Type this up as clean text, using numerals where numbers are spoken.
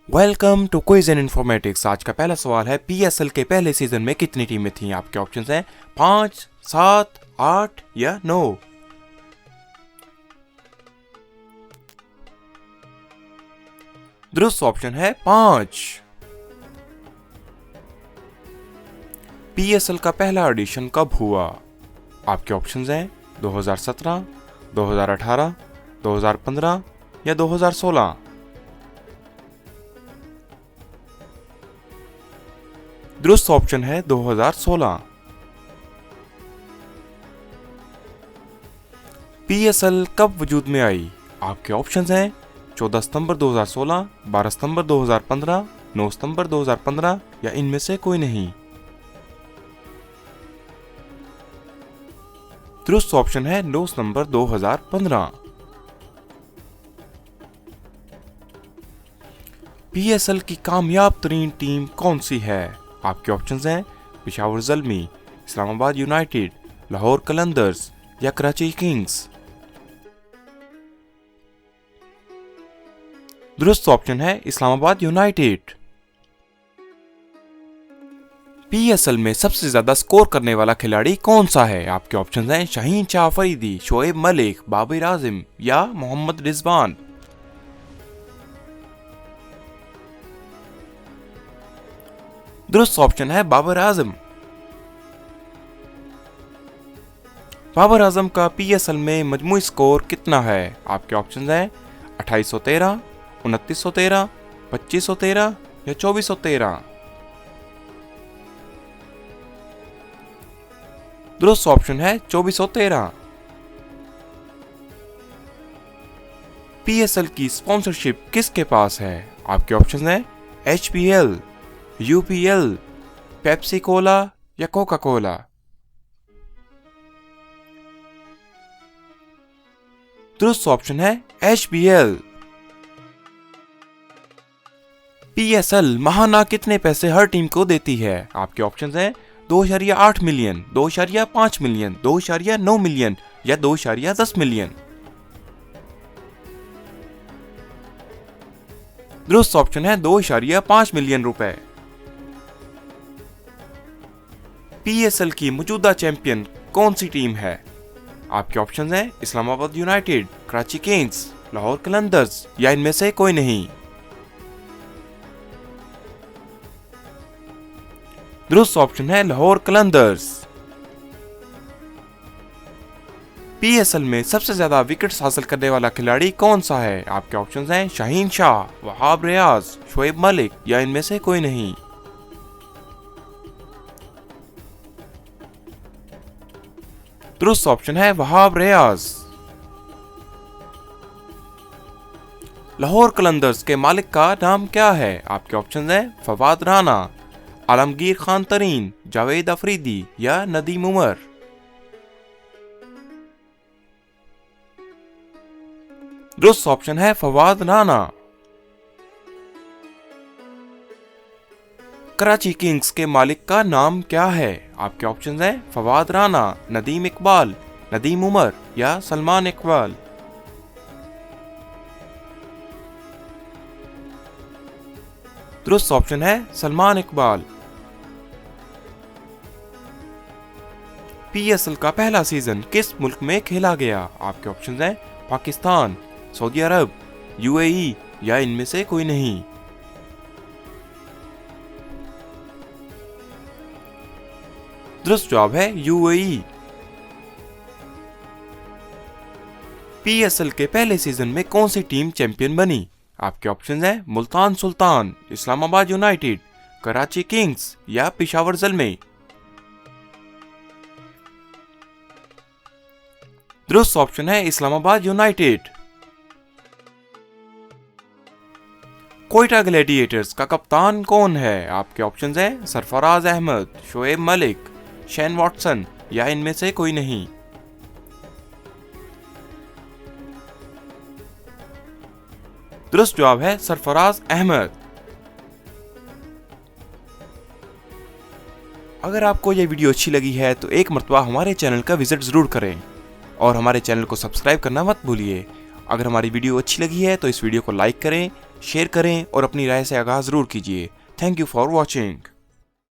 Welcome to quiz and informatics. आज का पहला सवाल है, पीएसएल के पहले सीजन में कितनी टीमें थीं? आपके ऑप्शंस हैं 5, 7, 8 या 9। दुरुस्त ऑप्शन है 5। पीएसएल का पहला एडिशन कब हुआ? आपके ऑप्शंस हैं 2017, 2018, 2015 या 2016। दुरुस्त ऑप्शन है 2016। पीएसएल कब वजूद में आई? आपके ऑप्शंस हैं 14 सितंबर 2016, 12 सितंबर 2015, 9 सितंबर 2015 या इनमें से कोई नहीं। दुरुस्त ऑप्शन है 9 सितंबर 2015। पीएसएल की कामयाब तरीन टीम कौन सी है? आपके ऑप्शंस हैं पेशावर ज़ल्मी, इस्लामाबाद यूनाइटेड, लाहौर कलंदर्स या कराची किंग्स। दुरुस्त ऑप्शन है इस्लामाबाद यूनाइटेड। पीएसएल में सबसे ज्यादा स्कोर करने वाला खिलाड़ी कौन सा है? आपके ऑप्शंस हैं शाहीन शाह अफरीदी, शोएब मलिक, बाबर आजम या मोहम्मद रिजवान। दुरुस्त ऑप्शन है बाबर आजम। बाबर आजम का पीएसएल में मजमूई स्कोर कितना है? आपके ऑप्शंस हैं 2813, 2913, 2513 या 2413। दुरुस्त ऑप्शन है 2413। पीएसएल की स्पॉन्सरशिप किसके पास है? आपके ऑप्शंस हैं एचपीएल, यूपीएल, पेप्सी कोला या कोका कोला। दुरुस्त ऑप्शन है एचपीएल। पीएसएल माहाना कितने पैसे हर टीम को देती है? आपके ऑप्शंस हैं 2.8 मिलियन, 2.5 मिलियन, 2.9 मिलियन या 2.10 मिलियन। दुरुस्त ऑप्शन है 2.5 मिलियन रुपए। पीएसएल की मौजूदा चैंपियन कौन सी टीम है? आपके ऑप्शंस हैं इस्लामाबाद यूनाइटेड, कराची किंग्स, लाहौर कलंदर्स या इनमें से कोई नहीं। दुरुस्त ऑप्शन है लाहौर कलंदर्स। पीएसएल में सबसे ज्यादा विकेट्स हासिल करने वाला खिलाड़ी कौन सा है? आपके ऑप्शंस हैं शाहीन शाह, वहाब रियाज, शोएब मलिक या इनमें से कोई नहीं। दुरुस्त ऑप्शन है वहाब रियाज। लाहौर कलंदर्स के मालिक का नाम क्या है? आपके ऑप्शन हैं फवाद राना, आलमगीर खान तरीन, जावेद अफरीदी या नदीम उमर। दुरुस्त ऑप्शन है फवाद राना। कराची किंग्स के मालिक का नाम क्या है? आपके ऑप्शंस हैं फवाद राना, नदीम इकबाल, नदीम उमर या सलमान इकबाल। दुरुस्त ऑप्शन है सलमान इकबाल। पीएसएल का पहला सीजन किस मुल्क में खेला गया? आपके ऑप्शंस हैं पाकिस्तान, सऊदी अरब, यूएई या इनमें से कोई नहीं। दुरुस्त जवाब है यूएई। पीएसएल के पहले सीजन में कौन सी टीम चैंपियन बनी? आपके ऑप्शंस हैं मुल्तान सुल्तान, इस्लामाबाद यूनाइटेड, कराची किंग्स या पेशावर ज़ल्मी। दुरुस्त ऑप्शन है इस्लामाबाद यूनाइटेड। कोयटा ग्लैडिएटर्स का कप्तान कौन है? आपके ऑप्शंस हैं सरफराज अहमद, शोएब मलिक, शेन वॉटसन या इनमें से कोई नहीं। दुरुस्त जवाब है सरफराज अहमद। अगर आपको यह वीडियो अच्छी लगी है तो एक मर्तबा हमारे चैनल का विजिट जरूर करें और हमारे चैनल को सब्सक्राइब करना मत भूलिए। अगर हमारी वीडियो अच्छी लगी है तो इस वीडियो को लाइक करें, शेयर करें और अपनी राय से आगाज़ ज़रूर कीजिए। Thank you for watching.